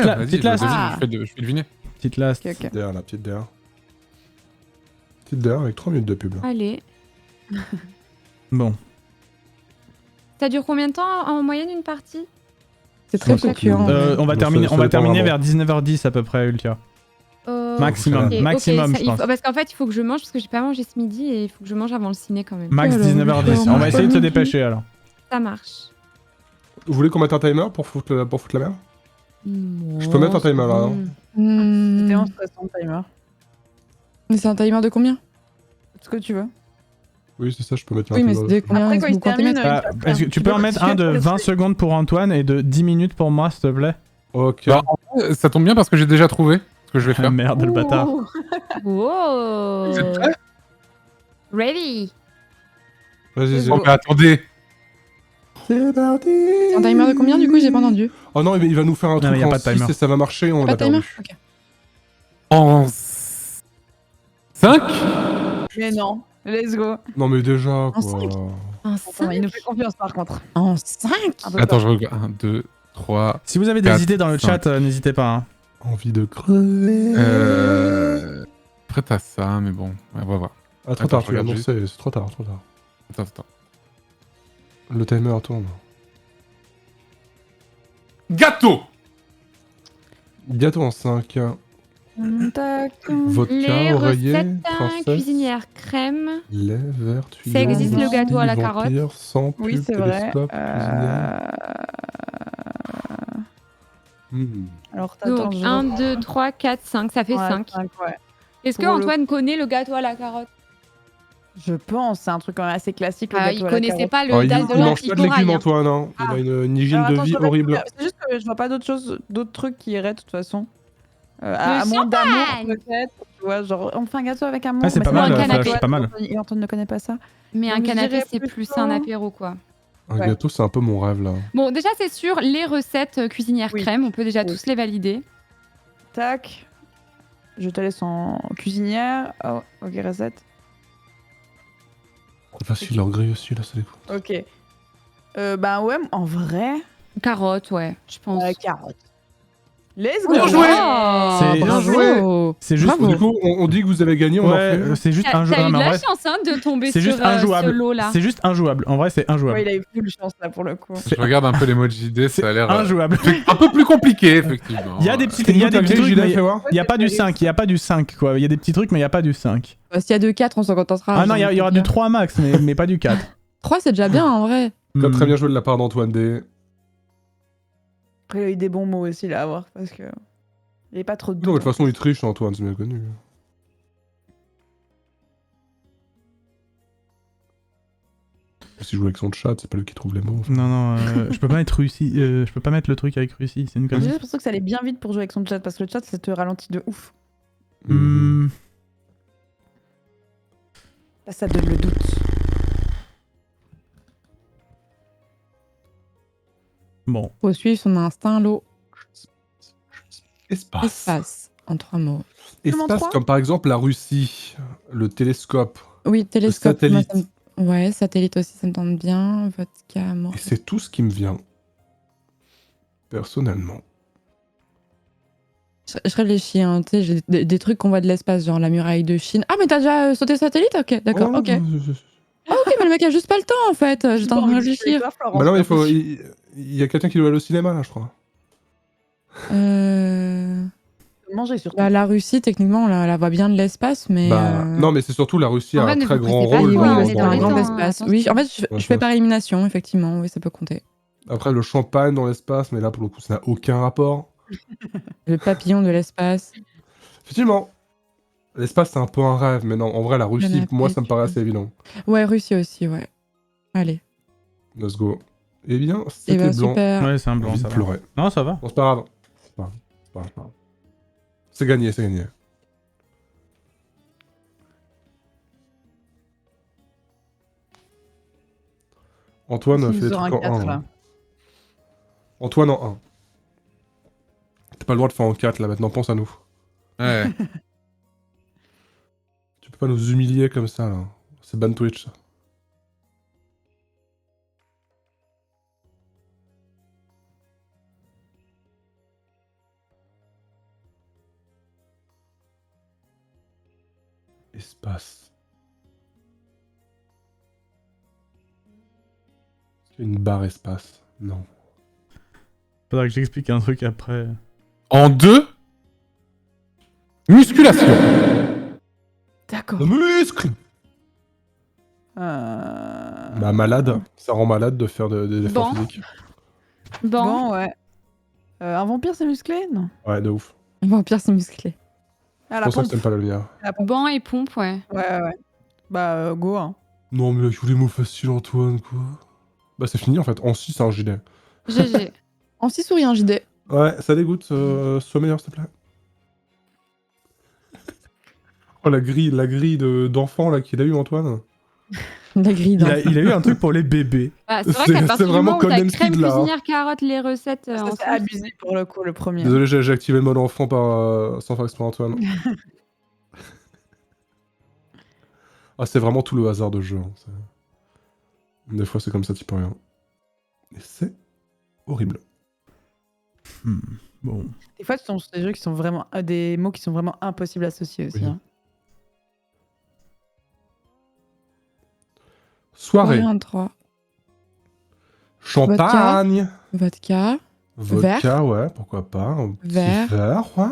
Vas-y, petite je last. je fais deviner. Petite last. Ok, ok. DR, la petite DR. Petite DR avec 3 minutes de pub. Là. Allez. Bon. Ça dure combien de temps en moyenne une partie? C'est très Ça, fluctuant. On va Ça terminer, dépend vraiment. vers 19h10 à peu près, Ultia. Maximum, Ok, maximum, ça, je pense. parce qu'en fait, il faut que je mange parce que j'ai pas mangé ce midi et il faut que je mange avant le ciné quand même. Max Alors, 19h10. alors, On va essayer de se midi. dépêcher alors. Ça marche. Vous voulez qu'on mette un timer pour foutre la merde? Je peux mettre un timer là. Hein. Hmm. C'était en stressant, timer. Mais c'est un timer de combien? Ce que tu veux. Oui, c'est ça, je peux mettre Oui, un mais timer. c'est de combien? Après, quand il vous se comptez termine, mettre Est-ce que tu peux en mettre un de 20 secondes pour Antoine et de 10 minutes pour moi, s'il te plaît? Ok. Bah, en vrai, ça tombe bien parce que j'ai déjà trouvé ce que je vais Ah faire. merde, le bâtard. Wow. Vous êtes prêts? Ready. Vas-y, Oh, mais attendez. c'est parti. C'est un timer de combien du coup? J'ai pas entendu. Oh non, il va nous faire un Non, truc mais y a en pas de 6 timer. et ça va marcher, on Pas a de timer? perdu. Ok. En 5. Mais non, let's go. Non mais déjà, En quoi. 5. Un Attends, il nous fait confiance par contre. En 5? Un peu Attends, peur. je regarde. 1, 2, 3. Si vous avez des 4, idées dans le 5. chat, n'hésitez pas. Hein. Envie de crever. Prête à ça, mais bon, on va voir. Ah, trop Attends, tard, je tu l'as regarde annoncé, c'est trop tard, trop tard. Attends. Le timer tourne. Gâteau. Gâteau en 5. Tac. Vodka, Les oreiller, recettes princesse, cuisinière crème. lait, vert, tuyau, Ça existe, le whisky, gâteau à la vampire, carotte sang, pub, Oui, c'est vrai. télescope, cuisinière. Alors, t'attends. Donc 1, 2, 3, 4, 5. Ça fait 5. Ouais. Est-ce que Pour le- Antoine connaît le gâteau à la carotte? Je pense, c'est un truc quand même assez classique. Le Ah, gâteau il à la connaissait carotte. pas le Oh, il dalle de mange lentilles pas de légumes, corail. Hein. Antoine. Hein. Il Ah. a une hygiène Alors, de attends, vie je regarde- horrible. C'est juste que je vois pas d'autres choses, d'autres trucs qui iraient de toute façon. Le À moins d'amour champagne. peut-être. Tu vois, genre on fait un gâteau avec amour. Ah, c'est mais pas mal, un Flash, canapé. c'est pas mal. Antoine ne connaît pas ça. Mais un Donc, je canapé, dirais c'est plutôt- plus un apéro, quoi. Un Ouais. gâteau, c'est un peu mon rêve là. Bon, déjà, c'est sûr, les recettes cuisinière Oui. crème, on peut déjà Oui. tous les valider. Tac. Je te laisse en cuisinière. Oh, ok, recette. Facile, en gris aussi, là, ça découle. Ok. Bah ouais, en vrai, Carotte, ouais, je pense. carotte. Let's go. Bien joué. C'est- Bien joué. C'est juste. Bravo. Du coup, on dit que vous avez gagné, on en Ouais, fait. c'est juste T'as eu injouable. de En la vrai, chance hein, de tomber c'est sur juste ce injouable. lot-là. C'est juste injouable. En vrai, c'est injouable. Ouais, il a eu full chance là pour le coup. Je regarde un peu l'emoji D, ça a l'air Injouable. un peu plus compliqué, effectivement. Il y a des petits, C'est il y a nous, t'as des petits gris, trucs, Gilet, mais fais voir. il y a pas du 5. Il y a pas du 5, quoi. Il y a des petits trucs, mais il y a pas du 5. S'il y a 2, 4, on s'en contentera. Ah non, il y aura du 3 max, mais pas du 4. 3, c'est déjà bien en vrai. Comme très bien joué de la part d'Antoine D. Après, il a eu des bons mots aussi là à voir parce que. Il est pas trop de Non, mais de toute façon, il triche, Antoine, c'est bien connu. Si je joue avec son chat, c'est pas lui qui trouve les mots. Non, non, je peux pas mettre Russie. Je peux pas mettre le truc avec Russie. C'est une J'ai connerie. juste l'impression que ça allait bien vite pour jouer avec son chat parce que le chat ça te ralentit de ouf. Hmm. Là, ça donne le doute. Bon. Faut suivre son instinct, l'eau. Espace. Espace. En 3 mots. Espace, trois comme par exemple la Russie, le télescope. Oui, télescope. moi, satellite. Ouais, satellite aussi, ça me tente bien. Vodka, amour. Et c'est tout ce qui me vient. Personnellement. Je réfléchis, hein, tu sais, j'ai des trucs qu'on voit de l'espace, genre la muraille de Chine. Ah, mais t'as déjà sauté satellite? Ok, d'accord, Oh, ok. Ah, ok, mais le mec a juste pas le temps en fait. J'étais en train de réfléchir. Bah non, il y a quelqu'un qui doit aller au cinéma là, je crois. Manger surtout. Bah, la Russie, techniquement, on la voit bien de l'espace, mais. Bah, non, mais c'est surtout la Russie a En un fait, ne très vous grand pressez pas, rôle Oui, quoi, oui, on oui, est c'est dans un les grand temps, espace. attention. Oui, en fait, Ouais, je fais par élimination, effectivement, oui, ça peut compter. Après, le champagne dans l'espace, mais là, pour le coup, ça n'a aucun rapport. Le papillon de l'espace. Effectivement, l'espace, c'est un peu un rêve, mais non, en vrai, la Russie, Canapé, moi, ça me paraît assez évident. Ouais, Russie aussi, ouais. Allez. Let's go. Eh bien, Et c'était bah, blanc. super. Ouais, c'est un J'ai blanc, envie ça de va. pleurer. Non, ça va. Bon, c'est pas grave. C'est pas grave. C'est pas grave, c'est pas grave. C'est gagné, c'est gagné. Antoine Il fait nous des aura trucs un en 4 1. là. Antoine en 1. T'as pas le droit de faire en 4 là, maintenant pense à nous. Ouais. Tu peux pas nous humilier comme ça là. C'est ban Twitch ça. Espace. Est-ce qu'il y a une barre espace? Non. Faudra que j'explique un truc après. En 2, musculation. D'accord. Le muscle. Bah malade. Ça rend malade de faire des efforts Bon. physiques. Bon. Bon, ouais. Un vampire, c'est musclé? Non. Ouais, de ouf. Un vampire, c'est musclé. Ah, C'est la pour ça que pompe. t'aimes pas la lumière. La pompe. Banc et pompe, ouais. Ouais. Bah, go, hein. Non, mais là, tous les mots faciles, Antoine, quoi. Bah, c'est fini en fait. En 6, c'est un gilet. GG. En 6 souris, un JD. Ouais, ça dégoûte. Sois meilleur, s'il te plaît. Oh, la grille d'enfant là qu'il a eu, Antoine. La grille Il d'enfant. a eu un truc pour les bébés. Bah, c'est vrai C'est- qu'à c'est partir du vraiment moment où t'as Conan crème Speed, là, hein. cuisinière, carotte, les recettes Ça, c'est ensemble, abusé pour le coup, le premier. Désolé, j'ai activé le mode enfant sans faire exprès, Antoine. Ah, c'est vraiment tout le hasard de jeu. Hein. Des fois, c'est comme ça, tu peux rien. Et c'est horrible. Bon. Des fois, tu tombes sur des jeux qui sont vraiment. Des mots qui sont vraiment impossibles à associer aussi. Oui. Hein. Soirée. 3. Champagne. Vodka. Vodka, ouais, pourquoi pas. Un petit Verre. verre, ouais.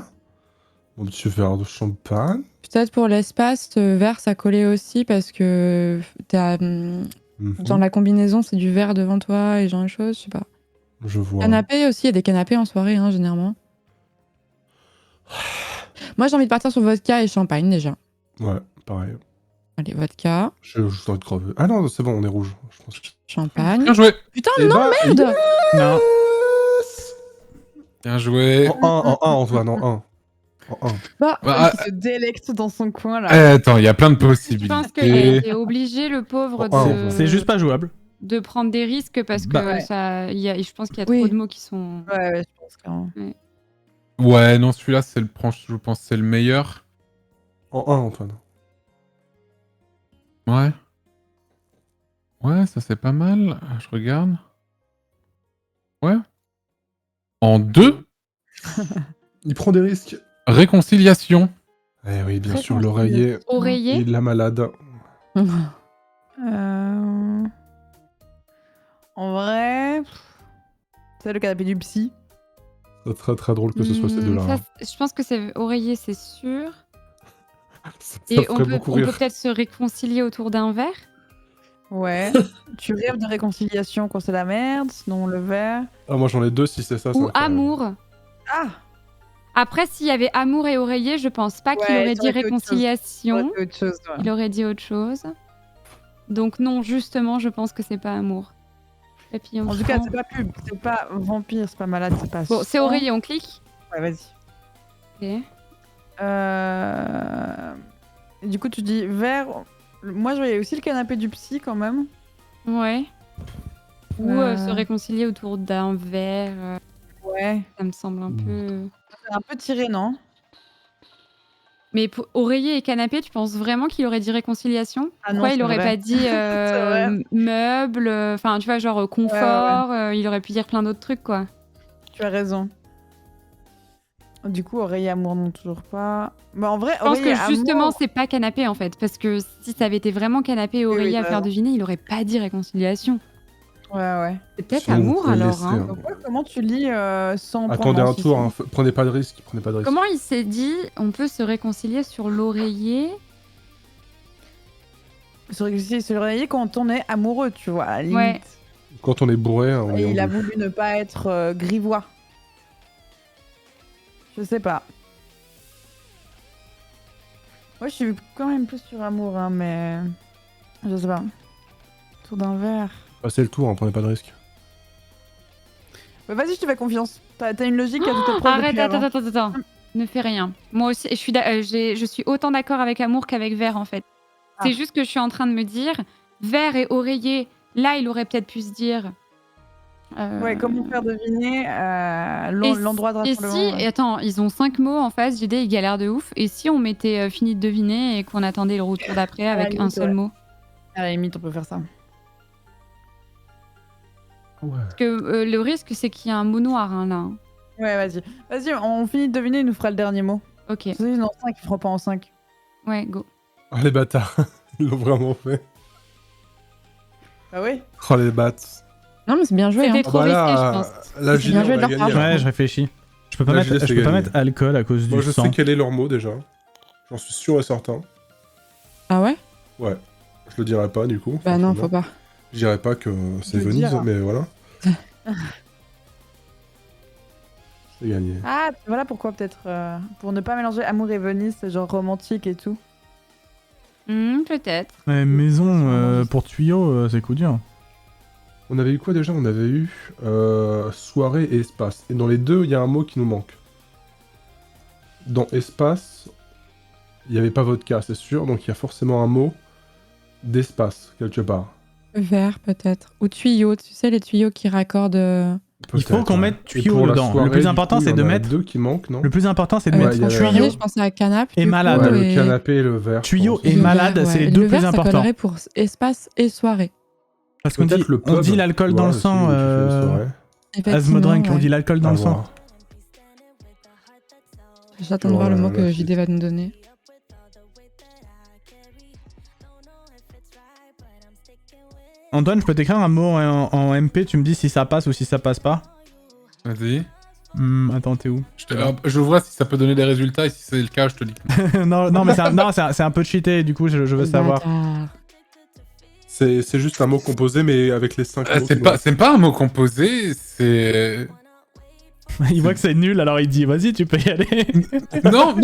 Un petit verre de champagne. Peut-être pour l'espace, vert, ça collait aussi parce que t'as, Mhm. dans la combinaison, c'est du verre devant toi et genre de choses, je sais pas. Je vois. Canapé aussi, il y a des canapés en soirée, hein, généralement. Moi, j'ai envie de partir sur vodka et champagne déjà. Ouais, pareil. Allez, vodka, J'ai juste envie de crever. Ah non, c'est bon, on est rouge. Je pense que... champagne. Bien joué. Putain, Eh non, bah, merde. Non. Bien joué. En 1, Antoine, en 1. En 1. Bah, Bah, Il se délecte dans son coin là. attends, il y a plein de Je possibilités. pense qu'il a été obligé, le pauvre, Oh, C'est juste pas jouable. de prendre des risques parce que Bah, ouais. ça, je pense qu'il y a Oui. trop de mots qui sont... Ouais, je pense clairement. Ouais, non, celui-là, c'est le je pense que c'est le meilleur. En 1, Antoine. Ouais. Ouais, ça c'est pas mal. Je regarde. Ouais. En 2, Il prend des risques. réconciliation. Eh oui, bien sûr, l'oreiller Oreiller. et la malade. En vrai, c'est le canapé du psy. C'est très très drôle que ce soit ces deux-là. Ça, hein. je pense que c'est oreiller, c'est sûr. Ça Et on ferait peut, beaucoup on peut rire. peut-être se réconcilier autour d'un verre. Ouais. Tu rêves de réconciliation quand c'est la merde, sinon le verre. Ah, moi j'en ai deux si c'est ça. Ou ça me fait rire. amour. Ah Après, s'il y avait amour et oreiller, je pense pas qu'il Ouais, aurait ça dit aurait été autre chose. réconciliation. C'est autre chose, ouais. Il aurait dit autre chose. Donc non, justement, je pense que c'est pas amour. Papillon En tout cas, franc. c'est pas vampire, c'est pas malade, c'est pas. Bon, c'est sang. oreiller, on clique. Ouais, vas-y. Ok. Du coup, tu dis verre. Moi, je voyais aussi le canapé du psy quand même. Ouais. Ou Euh. se réconcilier autour d'un verre. Ouais. Ça me semble un peu... C'est un peu tiré, non? Mais pour oreiller et canapé, tu penses vraiment qu'il aurait dit réconciliation? Ah non, Pourquoi il c'est aurait vrai. pas dit vrai. meuble, enfin tu vois genre confort, il aurait pu dire plein d'autres trucs quoi. Tu as raison. Du coup, oreiller amour, non, toujours pas. Bah, en vrai, Je pense oreiller que justement amour... c'est pas canapé en fait, parce que si ça avait été vraiment canapé et Oui, oreiller oui, à t'as faire raison. deviner, il aurait pas dit réconciliation. Ouais. C'est peut-être Sinon, vous amour pouvez alors. laisser, Hein. hein. Donc, ouais, comment tu lis sans Attendez prendre un tour, hein. Prenez pas de risque. Prenez pas de risque. Comment il s'est dit on peut se réconcilier sur l'oreiller? Sur l'oreiller quand on est amoureux, tu vois, à la limite. Ouais. Quand on est bourré, on est Et il a en bleu. voulu ne pas être grivois. Je sais pas. Moi, je suis quand même plus sur amour, hein, mais... Je sais pas. Tour d'un verre... Passez le tour, hein. Prenez pas de risque. Bah, vas-y, je te fais confiance. T'as une logique à toute épreuve. Arrête, depuis avant. attends. Ne fais rien. Moi aussi, je suis autant d'accord avec amour qu'avec verre en fait. Ah. C'est juste que je suis en train de me dire, verre et oreiller, là il aurait peut-être pu se dire. Ouais, comment faire deviner l'endroit de Et rassemblement, si, ouais. et attends, ils ont 5 mots en face, JD il galère de ouf. Et si on mettait fini de deviner et qu'on attendait le retour d'après avec limite, un seul ouais. mot? À la limite, on peut faire ça. Ouais. Parce que le risque c'est qu'il y a un mot noir hein, là. Ouais, vas-y. Vas-y, on finit de deviner, il nous fera le dernier mot. Ok, Sinon, 5, il fera pas en 5. ouais, go. Oh les bâtards, ils l'ont vraiment fait. Ah oui. Oh les bats. Non, mais c'est bien joué. Hein. C'était trop risqué, je pense. La C'est gilet, bien on joué de a leur gagné. part. Ouais, je réfléchis. Je peux pas La mettre, gilet, je c'est peux pas gagné. mettre alcool à cause Moi du je sang. sais quel est leur mot déjà. J'en suis sûr et certain. Ah ouais? Ouais. Je le dirai pas du coup. Bah non, forcément. faut pas. Je dirais pas que c'est le Venise, diras. mais voilà. C'est gagné. Ah, voilà pourquoi peut-être. Pour ne pas mélanger amour et Venise, c'est genre romantique et tout. Peut-être. Ouais, maison pour tuyau, c'est coup dur. On avait eu quoi déjà? On avait eu soirée et espace. Et dans les deux, il y a un mot qui nous manque. Dans espace, il n'y avait pas vodka, c'est sûr. Donc il y a forcément un mot d'espace, quelque part. Vert, peut-être. Ou tuyau, tu sais, les tuyaux qui raccordent. Il faut Peut-être, qu'on ouais. mette Et tuyau pour la dedans. soirée, Le plus du important, coup, c'est il y de en a mettre. deux qui manquent, non? Le plus important, c'est de mettre il y a la- tuyau je pensais à canap. et du malade. coup, Ouais, et- le canapé et le verre. je Tuyau pense. et le malade, vert, c'est les ouais. deux Le plus vert, ça importants. collerait pour espace et soirée. Parce qu'on dit, Peut-être le on pub, dit l'alcool tu dans vois, le aussi, sang. où tu fais une soirée. Asmodrink, on ouais. dit l'alcool dans À le sang. voir. J'attends de voir le Ouais, mot là, que c'est- JD va nous donner. Antoine, je peux t'écrire un mot en MP, tu me dis si ça passe ou si ça passe pas. Vas-y. Attends, t'es où? Je vois si ça peut donner des résultats et si c'est le cas, je te dis. non, non, mais c'est un peu cheaté, du coup, je veux savoir. Bâtard. C'est juste un mot composé, mais avec les 5 mots. C'est pas un mot composé, c'est. Il voit que c'est nul, alors il dit vas-y, tu peux y aller. Non,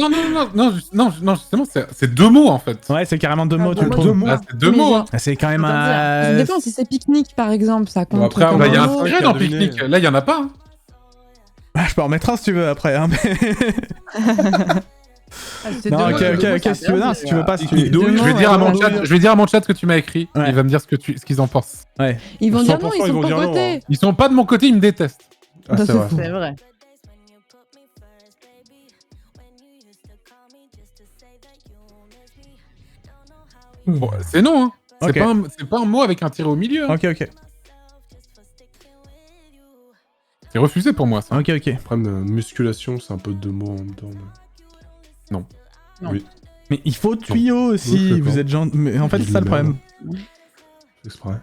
justement, c'est deux mots en fait. Ouais, c'est carrément deux mots, tu deux le mots. trouves. Deux mots. Là, c'est deux Mais mots. genre- hein. Ah, c'est quand même Ça un. Ça dépend si c'est pique-nique par exemple, ça compte. Bon, après, comme Bah, il y a un un mot. secret qui a dans deviné. pique-nique. Là, il y en a pas. Hein. Ah, je peux en mettre un si tu veux après. Hein, mais... C'est non, deux ok, mots, ok, deux mots, ok, ça si tu veux, non, si tu veux pas, si tu Pique-nique, Deux Je mots, vais dire à mon ouais, chat, je vais dire à mon chat ce que tu m'as écrit. Ouais. Il va me dire ce qu'ils en pensent. Ouais. Ils vont dire 100%, non, ils ils sont vont pas dire non, côté. hein. Ils sont pas de mon côté, ils me détestent. Ah, Ça, c'est c'est vrai. fou. C'est vrai. Bon, c'est non, hein. Ok. C'est pas un mot avec un tiré au milieu. Hein. Ok, ok. C'est refusé pour moi, ça. Ok, ok. Le problème de musculation, c'est un peu deux mots en même temps. mais- Non. Non. Oui, Mais il faut tuyau Oui, je aussi, suis vous d'accord. êtes gentil. Mais en fait, c'est ça le problème. c'est exprès.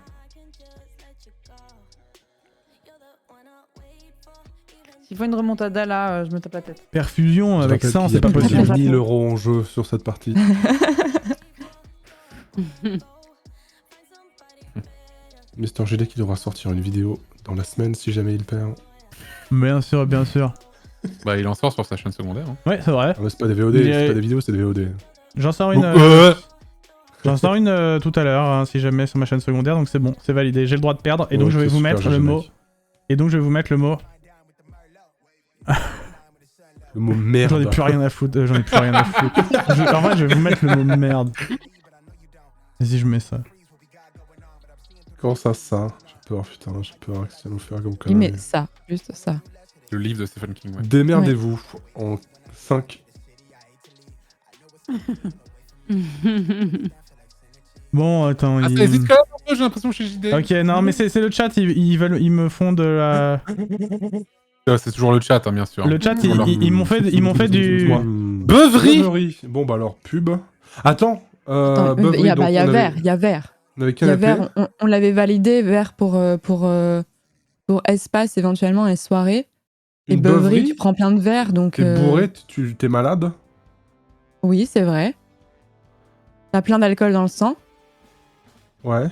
S'il faut une remontada là, je me tape la tête. Perfusion Je avec rappelle sang, qu'il y c'est a pas plus de possible. 1000 € en jeu sur cette partie. Mister GD qui devra sortir une vidéo dans la semaine si jamais il perd. Bien sûr, bien sûr. Bah, il en sort sur sa chaîne secondaire. Hein. Ouais, c'est vrai. Ah, mais c'est pas des VOD, Il y c'est a- pas des vidéos, c'est des VOD. J'en sors une. J'en sors une tout à l'heure, hein, si jamais sur ma chaîne secondaire, donc c'est bon, c'est validé. J'ai le droit de perdre, et donc Ouais, je vais c'est vous super, mettre le GG, mot. mec. Et donc je vais vous mettre le mot. Le mot merde. J'en ai plus rien à foutre. J'en ai plus rien à foutre. En vrai, je vais vous mettre le mot merde. Vas-y, je mets ça. Comment ça J'ai peur, putain, j'ai peur que ça va nous faire comme Il connerie. met ça, juste ça. Le livre de Stephen King, ouais. Démerdez-vous en 5. Bon, attends. Ah, il- ça hésite quand même un peu, j'ai l'impression chez JD. Ok, non, mais c'est le chat, ils me font de la. C'est toujours le chat, hein, bien sûr. Le chat, Voilà. ils m'ont fait du. Beuverie. Bon, bah alors, pub. Attends, Attends, Beuverie, il y a, donc bah, il y a on avait- vert, il y a vert. On avait Il y a canapé. vert, on l'avait validé, vert pour espace éventuellement et soirée. Et Une beuverie, beuverie. tu prends plein de verres, donc... T'es bourré, t'es malade. Oui, c'est vrai. T'as plein d'alcool dans le sang. Ouais.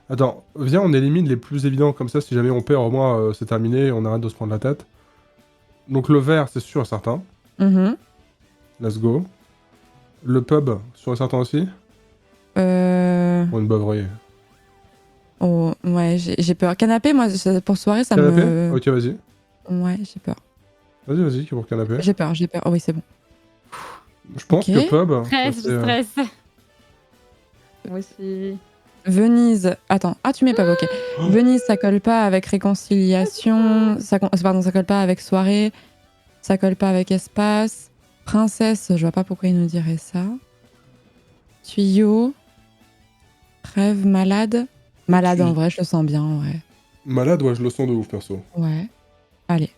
Attends, viens, on élimine les plus évidents, comme ça, si jamais on perd, au moins, c'est terminé, on arrête de se prendre la tête. Donc le verre, c'est sûr et certain. Mhm. Let's go. Le pub, sûr et certain aussi. Pour une beuverie. Oh, ouais, j'ai peur. Canapé, moi, pour soirée, ça Canapé me... Ok, vas-y. Ouais, j'ai peur. Vas-y, pour canapé. J'ai peur. Oh oui, c'est bon. Je pense Ok. que pub... Stress, ça, c'est, stress. Moi aussi. Venise... Attends. Ah, tu mets pas, ok. Venise, ça colle pas avec réconciliation. Pardon, ça colle pas avec soirée. Ça colle pas avec espace. Princesse, je vois pas pourquoi il nous dirait ça. Tuyau. Rêve, malade. Malade, en vrai, je le sens bien, en vrai. Malade, ouais, je le sens de ouf, perso. Ouais. Allez.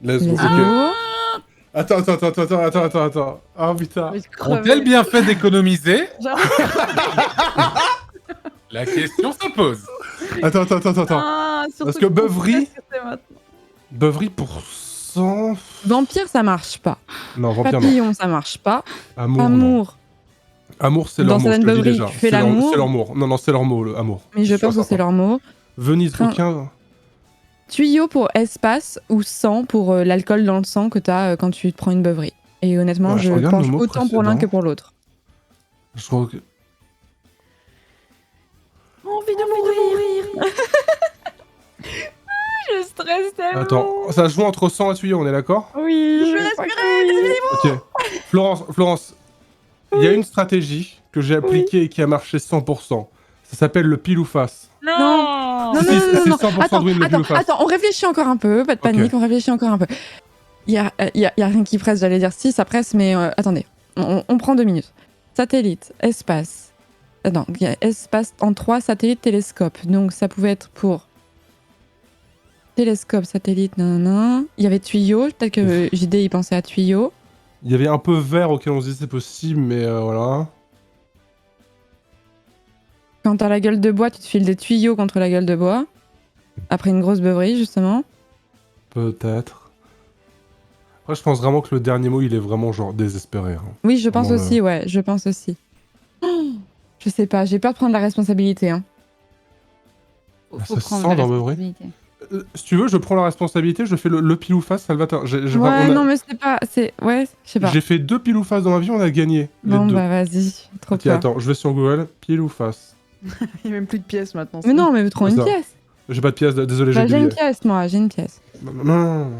Let's go. Let's Ok. go. Attends. Ah putain. Ont-elles bien fait d'économiser? J'avoue. La question se pose. Attends. Ah, surtout Parce que Beuverie- qu'est-ce que c'est maintenant Beuverie pour 100... Vampire, ça marche pas. Non, vampire non. Papillon, ça marche pas. Amour, non. Amour. Amour, c'est Dans leur mot, je te certaines le dis Beuveries, déjà. tu fais C'est leur- l'amour. C'est leur mot. Non, c'est leur mot, le amour. Mais je suis pense sûr, que c'est certain. leur mot. Venise, Train- aucun... Tuyau pour espace ou sang pour l'alcool dans le sang que t'as quand tu te prends une beuverie. Et honnêtement, Ouais, je je regarde penche le mot autant pour l'un précédent. que pour l'autre. Je crois que... Envie de mourir. Je stresse tellement. Attends, ça joue entre sang et tuyau, on est d'accord? Oui, Je vais respirer. Ok. Florence, il y a une stratégie que j'ai appliquée et qui a marché 100%. Ça s'appelle le pile ou face. Non. Non, Si, c'est 100% Attends, de win le pile ou face. attends, on réfléchit encore un peu, pas de panique, on réfléchit encore un peu. Il y a rien qui presse, j'allais dire si, ça presse, mais attendez, on prend 2 minutes. Satellite, espace. Non, il y a espace en 3 satellites télescopes, donc ça pouvait être pour télescope, satellite, nanana. Il y avait tuyau, peut-être que JD il pensait à tuyau. Il y avait un peu vert auquel on se dit c'est possible, mais voilà. Quand t'as la gueule de bois, tu te files des tuyaux contre la gueule de bois. Après une grosse beuverie, justement. Peut-être. Après, je pense vraiment que le dernier mot, il est vraiment genre désespéré. Hein. Oui, je pense Vraiment, aussi, ouais, je pense aussi. Je sais pas, j'ai peur de prendre la responsabilité. Hein. Faut Ça prendre sent la dans Beuverie. responsabilité. Si tu veux, je prends la responsabilité, je fais le pile ou face, Salvatore. Ouais, non, mais c'est pas. Ouais, je sais pas. J'ai fait 2 pile ou face dans ma vie, on a gagné. Les Bon, deux. bah vas-y, trop Ok, peur. attends, je vais sur Google, pile ou face. Il n'y a même plus de pièces maintenant. Mais non, mais prends une Ça. pièce. J'ai pas de pièce, désolé, Bah, j'ai j'ai une oublié. pièce, moi, j'ai une pièce. Non.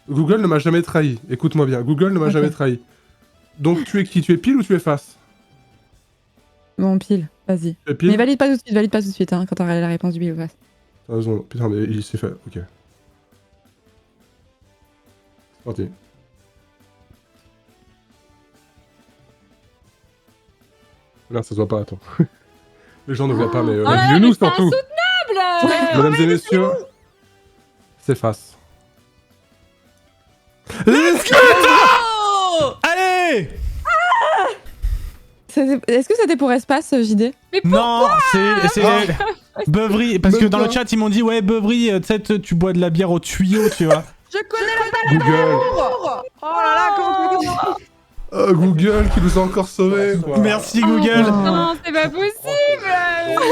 Google ne m'a jamais trahi. Écoute-moi bien, Google ne m'a Ok. jamais trahi. Donc tu es qui? Tu es pile ou tu es face? Bon, pile, vas-y. Tu es pile? Mais valide pas tout de suite, hein, quand t'auras la réponse du pile ou face. T'as raison, putain, mais il s'est fait. Ok. C'est parti. Là, ça se voit pas, attends. Les gens ne voient pas, mais là, dis-le nous mais c'est surtout. Mesdames et messieurs, c'est face. Let's go! Allez Est-ce que c'était pour espace, JD? Non, c'est Beuverie. Parce que dans le Pourquoi chat, ils m'ont dit, ouais, Beuverie, tu sais, tu bois de la bière au tuyau, tu vois. Je connais la Google. Oh là là, comment tu fais? Google qui nous a encore sauvés, quoi. Merci, Google. Non, c'est pas possible.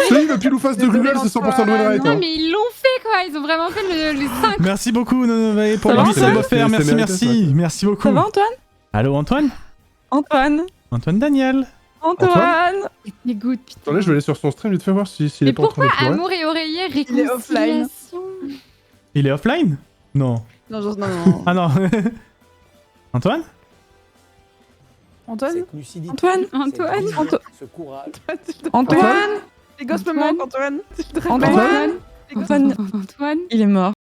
Si, le pile ou face de Google, c'est 100% de win rate. Non, hein. mais ils l'ont fait quoi. Ils ont vraiment fait les 5. Merci beaucoup, Nonovae, pour Ça le va, 8 Antoine offert. C'est Merci. mérité, Merci beaucoup. Ça va, Antoine? Allô, Antoine? Antoine? Daniel. Antoine? Dégoûte, putain. Attendez, je vais aller sur son stream vite fait voir s'il Mais est pas en train pourquoi de pleurer. amour et oreiller Il est offline. réconciliation? Il est offline? Non. Non, genre, non. Ah non. Antoine? Antoine? Cette lucidité, Antoine? cette Antoine? vision, ce courage. Antoine? Les gosses me manquent, Antoine. Antoine? Les gosses Antoine? Antoine. Il est mort.